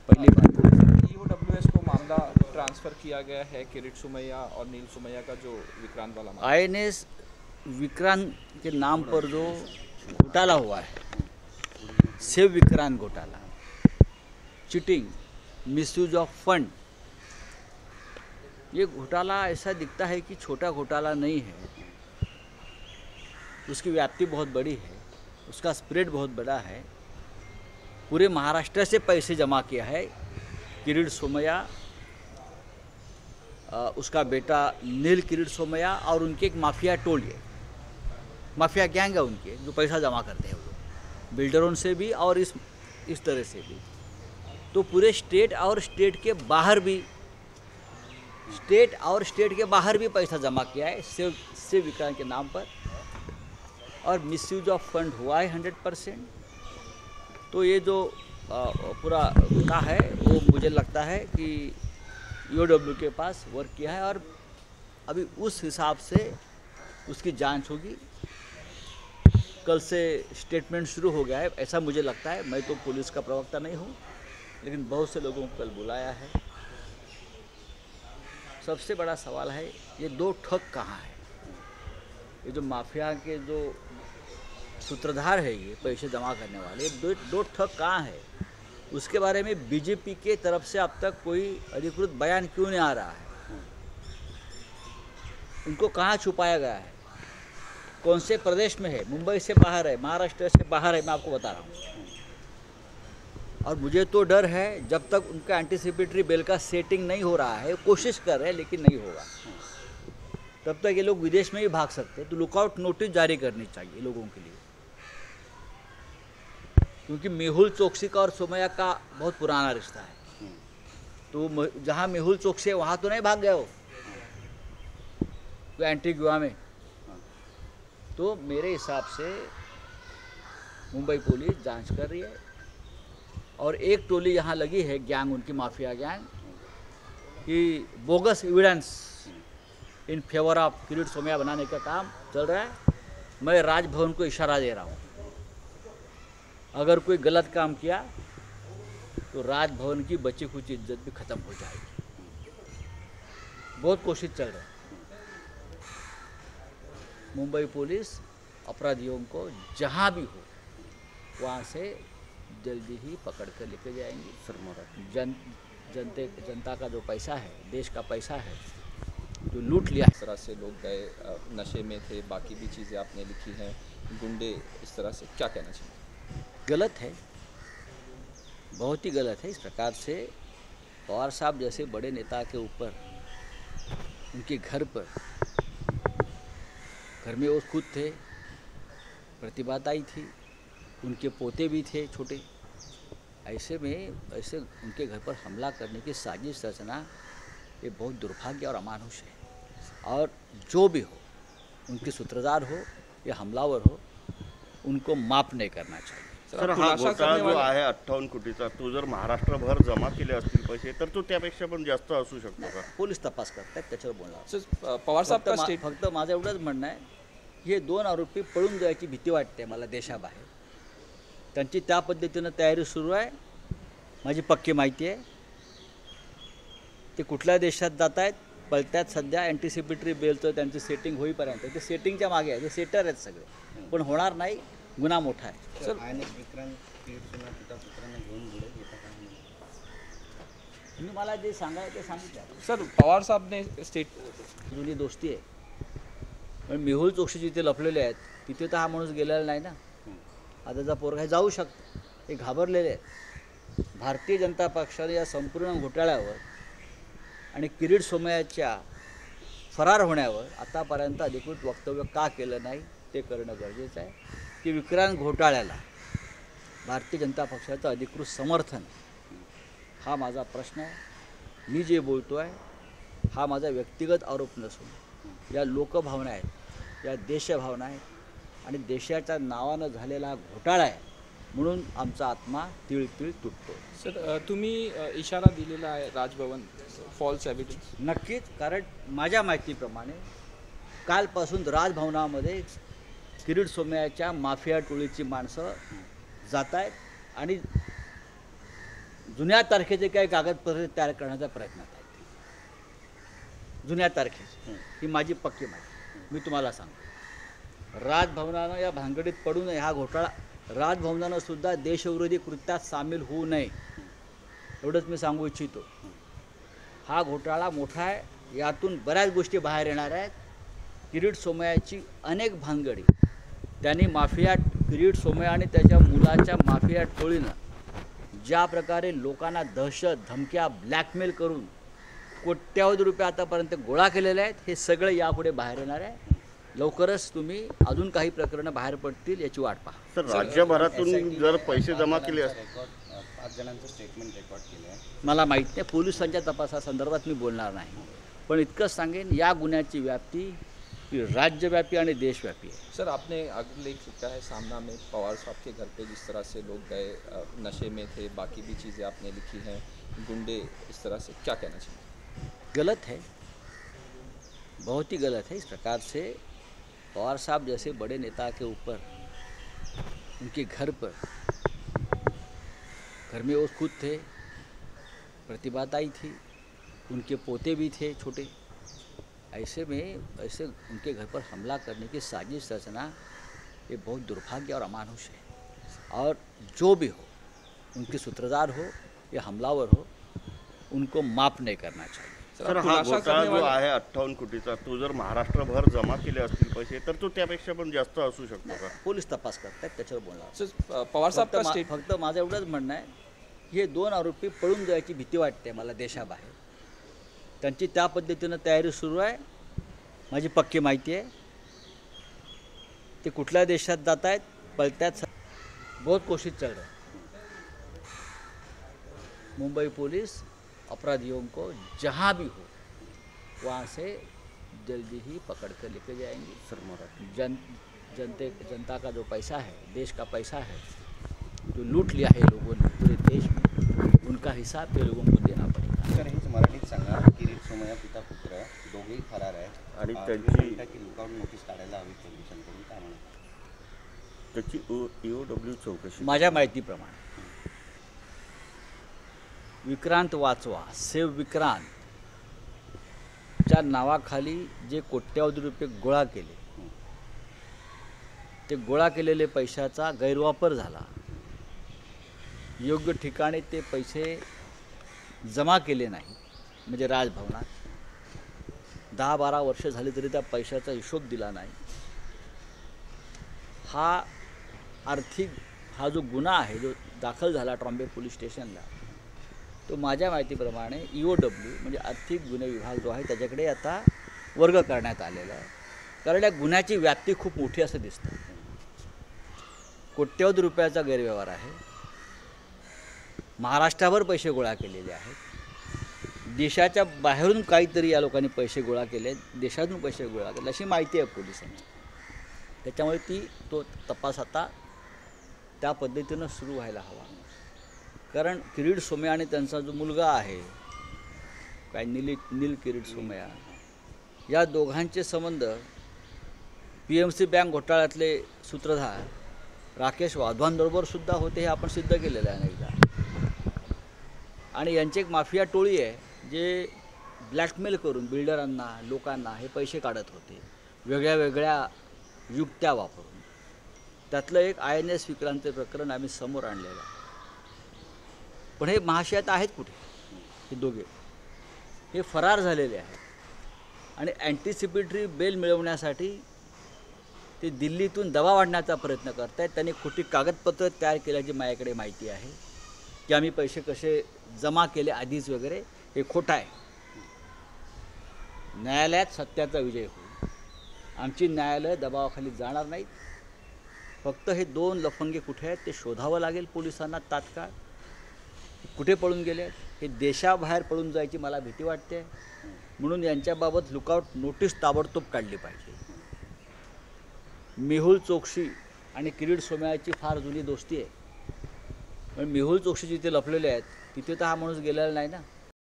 पहली बात। ईओडब्ल्यूएस को मामला ट्रांसफ़र किया गया है किरीट सोमैया और नील सोमैया का जो विक्रांत वाला मामला। आईएनएस विक्रांत के नाम पर जो घोटाला हुआ है, शिव विक्रांत घोटाला, चीटिंग, मिसयूज ऑफ फंड, ये घोटाला ऐसा दिखता है कि छोटा घोटाला नहीं है। उसकी व्याप्ति बहुत बड़ी है, उसका स्प्रेड बहुत बड़ा है। पूरे महाराष्ट्र से पैसे जमा किया है किरीट सोमैया, उसका बेटा नील किरीट सोमैया और उनके एक माफिया टोली है, माफिया गैंग है उनके, जो पैसा जमा करते हैं वो लोग, बिल्डरों से भी और इस तरह से भी। तो पूरे स्टेट और स्टेट के बाहर भी पैसा जमा किया है शिव विक्रांत के नाम पर, और मिसयूज ऑफ फंड हुआ है 100%। तो ये जो पूरा गुना है वो मुझे लगता है कि ईओडब्ल्यू के पास वर्क किया है, और अभी उस हिसाब से उसकी जांच होगी। कल से स्टेटमेंट शुरू हो गया है ऐसा मुझे लगता है। मैं तो पुलिस का प्रवक्ता नहीं हूँ, लेकिन बहुत से लोगों को कल बुलाया है। सबसे बड़ा सवाल है, ये दो ठग कहाँ है? ये जो माफिया के जो सूत्रधार है, ये पैसे जमा करने वाले, दो ठग कहाँ है? उसके बारे में बीजेपी के तरफ से अब तक कोई अधिकृत बयान क्यों नहीं आ रहा है? उनको कहाँ छुपाया गया है? कौन से प्रदेश में है? मुंबई से बाहर है, महाराष्ट्र से बाहर है, मैं आपको बता रहा हूँ। और मुझे तो डर है, जब तक उनका एंटीसिपेटरी बेल का सेटिंग नहीं हो रहा है, कोशिश कर रहे हैं लेकिन नहीं होगा, तब तक ये लोग विदेश में ही भाग सकते हैं। तो लुकआउट नोटिस जारी करनी चाहिए लोगों के लिए, क्योंकि मेहुल चोकसी का और सोमैया का बहुत पुराना रिश्ता है। तो जहाँ मेहुल चोकसी है वहाँ तो नहीं भाग गए हो एंटीगुआ में। तो मेरे हिसाब से मुंबई पुलिस जांच कर रही है, और एक टोली यहाँ लगी है, गैंग, उनकी माफिया गैंग, कि bogus evidence in favour of Kirit Somaiya बनाने का काम चल रहा है। मैं राजभवन को इशारा दे रहा हूँ, अगर कोई गलत काम किया तो राजभवन की बची कुछ इज्जत भी खत्म हो जाएगी। बहुत कोशिश चल रही है। मुंबई पुलिस अपराधियों को जहाँ भी हो वहाँ से जल्दी ही पकड़ कर लेके जाएंगी। जनता का जो पैसा है, देश का पैसा है, जो लूट लिया। इस तरह से लोग गए, नशे में थे, बाकी भी चीज़ें आपने लिखी हैं, गुंडे, इस तरह से क्या कहना चाहिए? गलत है, बहुत ही गलत है। इस प्रकार से पवार साहब जैसे बड़े नेता के ऊपर, उनके घर पर, घर में वो खुद थे, प्रतिभाताई थी, उनके पोते भी थे छोटे, ऐसे उनके घर पर हमला करने की साजिश रचना, ये बहुत दुर्भाग्य और अमानुष है। और जो भी हो, उनके सूत्रधार हो या हमलावर हो, उनको माफ नहीं करना चाहिए। सर, हा घोटाळा जो आहे 58 कोटीचा, तो जर महाराष्ट्रभर जमा केले असतील पैसे, तर तो त्यापेक्षा पण जास्त असू शकतो का? पोलीस तपास करतात, त्याच्यावर बोलणार। पवार साहेब फक्त माझं एवढंच म्हणणं आहे, हे दोन आरोपी पळून जायची भीती वाटते मला देशाबाहेर। त्यांची त्या पद्धतीनं तयारी सुरू आहे, माझी पक्की माहिती आहे। ते कुठल्या देशात जात आहेत, पळत्यात सध्या अँटिसिपेटरी बेलचं त्यांची सेटिंग होईपर्यंत। ते सेटिंगच्या मागे आहे, ते सेटर आहेत सगळे, पण होणार नाही, गुन्हा मोठा आहे। सर, विक्रांत किरीट सोमैया पिता पुत्रांना घेऊन बुडे येता का? तुम्ही मला जे सांगायचं ते सांगितलं। सर, पवार साहब ने स्टेट जुनी दोस्ती आहे, पण मेहुल चोकसी जिथे लपलेले आहेत तिथे तर हा माणूस गेलेला नाही ना। आताचा पोरगा जाऊ शकतो, हे घाबरलेले आहेत। भारतीय जनता पक्षाने या संपूर्ण घोटाळ्यावर आणि किरीट सोमैयाच्या फरार होण्यावर आतापर्यंत अधिकृत वक्तव्य का केलं नाही ते करणं गरजेचं आहे। की विक्रांत घोटाळ्याला भारतीय जनता पक्षाचं अधिकृत समर्थन, हा माझा प्रश्न आहे। मी जे बोलतो आहे हा माझा व्यक्तिगत आरोप नसून या लोकभावना आहेत, या देशभावना आहेत, आणि देशाच्या नावानं झालेला घोटाळा आहे, म्हणून आमचा आत्मा तिळतिळ तुटतो। सर, तुम्ही इशारा दिलेला आहे राजभवन फॉल्स एव्हिडन्स? नक्कीच, कारण माझ्या माहितीप्रमाणे कालपासून राजभवनामध्ये किरीट सोमैयाच्या माफिया टोळीची माणसं जात आहेत, आणि जुन्या तारखेचे काही कागदपत्रे तयार करण्याचा प्रयत्न आहे. जुन्या तारखेची ही माझी पक्की माहिती मी तुम्हाला सांगतो. राजभवनानं या भानगडीत पडू नये. हा घोटाळा राजभवनानं सुद्धा देशविरोधी कृत्यात सामील होऊ नये एवढंच मी सांगू इच्छितो. हा घोटाळा मोठा आहे. यातून बऱ्याच गोष्टी बाहेर येणार आहेत. किरीट सोमय्याची अनेक भानगडी त्यांनी माफिया किरीट सोमय्या आणि त्याच्या मुलाच्या माफिया टोळीनं ज्या प्रकारे लोकांना दहशत धमक्या ब्लॅकमेल करून कोट्यावधी रुपये आतापर्यंत गोळा केलेले आहेत हे सगळं यापुढे बाहेर येणार आहे. लवकरच तुम्ही अजून काही प्रकरणं बाहेर पडतील याची वाट पहा. सर राज्यभरातून जर पैसे जमा केले रेकॉर्ड 5 जणांचं स्टेटमेंट रेकॉर्ड केलं आहे. मला माहीत नाही पोलिसांच्या तपासासंदर्भात मी बोलणार नाही. पण इतकंच सांगेन या गुन्ह्याची व्याप्ती ही राज्यव्यापी आणि देशव्यापी आहे. सर आपने अभिलेख लिखा है सामना में पवार साहब के घर पे जिस तरह से लोग गए, नशे में थे, बाकी भी चीज़ें आपने लिखी हैं, गुंडे इस तरह से, क्या कहना चाहिए? गलत है, बहुत ही गलत है. इस प्रकार से पवार साहब जैसे बड़े नेता के ऊपर उनके घर पर घर में वो खुद थे, प्रतिभाताई थी, उनके पोते भी थे छोटे. ऐसे में ऐसे उनके घर पर हमला करने की साजिश रचना ये बहुत दुर्भाग्य और अमानुष है. और जो भी हो उनके सूत्रधार हो या हमलावर हो उनको माफ़ नहीं करना चाहिए. सर हा घोटाळा जो आहे 58 कोटीचा तो जर महाराष्ट्रभर जमा केले असतील पैसे तर तो त्यापेक्षा पण जास्त असू शकतो का? पोलीस तपास करतात त्याच्यावर बोलणार. सर पवार साहब का स्टेट फक्त माझं एवढंच म्हणणं आहे हे 2 आरोपी पळून जायची भीती वाटते मला देशाबाहेर. त्यांची त्या पद्धतीनं तयारी सुरू आहे. माझी पक्की माहिती आहे. ते कुठल्या देशात जात आहेत पळत्यात. बहुत कोशिश चल रही है. मुंबई पुलिस अपराधियों को जहाँ भी हो वहाँ से जल्दी ही पकड़ कर लेके जाएंगे. सर मराठी जनता का जो पैसा है, देश का पैसा है, जो लूट लिया है लोगों ने पूरे देश में, उनका हिसाब ये लोगों को देना पड़ेगा. सर हेच मराठीत सांगा. किरीट सोमय्या पिता पुत्र दोघेही फरार आहेत आणि तुम्ही त्यांची म्हणता की लुकआउट नोटीस काढायला हवी पोलिसांकडून, काय म्हणता? त्याची EOW चौकशी माझ्या माहितीप्रमाणे विक्रांत वाचवा, सेव विक्रांत च्या नावाखाली जे कोट्यावधी रुपये गोळा केले ते गोळा केलेले पैशाचा गैरवापर झाला. योग्य ठिकाणी ते पैसे जमा केले नाही म्हणजे राजभवनात 10-12 वर्ष झाली तरी त्या पैशाचा हिशोब दिला नाही. हा जो गुन्हा आहे जो दाखल झाला ट्रॉम्बे पोलीस स्टेशनला तो माझ्या माहितीप्रमाणे EOW म्हणजे आर्थिक गुन्हे विभाग जो आहे त्याच्याकडे आता वर्ग करण्यात आलेला आहे. कारण या गुन्ह्याची व्याप्ती खूप मोठी असं दिसतं. कोट्यवधी रुपयाचा गैरव्यवहार आहे. महाराष्ट्राभर पैसे गोळा केलेले आहेत. देशाच्या बाहेरून काहीतरी या लोकांनी पैसे गोळा केले, देशातून पैसे गोळा केले अशी माहिती आहे पोलिसांची. त्याच्यामुळे तो तपास आता त्या पद्धतीनं सुरू व्हायला हवा. कारण किरीट सोमय्या आणि त्यांचा जो मुलगा आहे काय नील किरीट सोमय्या या दोघांचे संबंध PMC बँक घोटाळ्यातले सूत्रधार राकेश वाधवांबरोबर सुद्धा होते हे आपण सिद्ध केलेलं आहे एकदा. आणि यांची एक माफिया टोळी आहे जे ब्लॅकमेल करून बिल्डरांना लोकांना हे पैसे काढत होते वेगळ्या वेगळ्या युक्त्या वापरून. त्यातलं एक INS विक्रांत प्रकरण आम्ही समोर आणलेलं आहे. पण हे महाशयात आहेत कुठे? हे दोघे हे फरार झालेले आहेत आणि अँटिसिपेटरी बेल मिळवण्यासाठी ते दिल्लीतून दबाव आणण्याचा प्रयत्न करत आहेत. त्यांनी खोटी कागदपत्र तयार केल्याची माझ्याकडे माहिती आहे की आम्ही पैसे कसे जमा केले आधीच वगैरे. हे खोटं आहे. न्यायालयात सत्याचा विजय होईल. आमची न्यायालय दबावाखाली जाणार नाहीत. फक्त हे 2 लफंगे कुठे आहेत ते शोधावं लागेल पोलिसांना तात्काळ. कुठे पळून गेले हे देशाबाहेर पळून जायची मला भीती वाटते. म्हणून यांच्याबाबत लुकआउट नोटीस ताबडतोब काढली पाहिजे. मेहुल चोक्सी आणि किरीट सोमय्याची फार जुनी दोस्ती आहे. पण मेहुल चोक्सी जिथे लपलेले आहेत तिथे तर हा माणूस गेलेला नाही ना.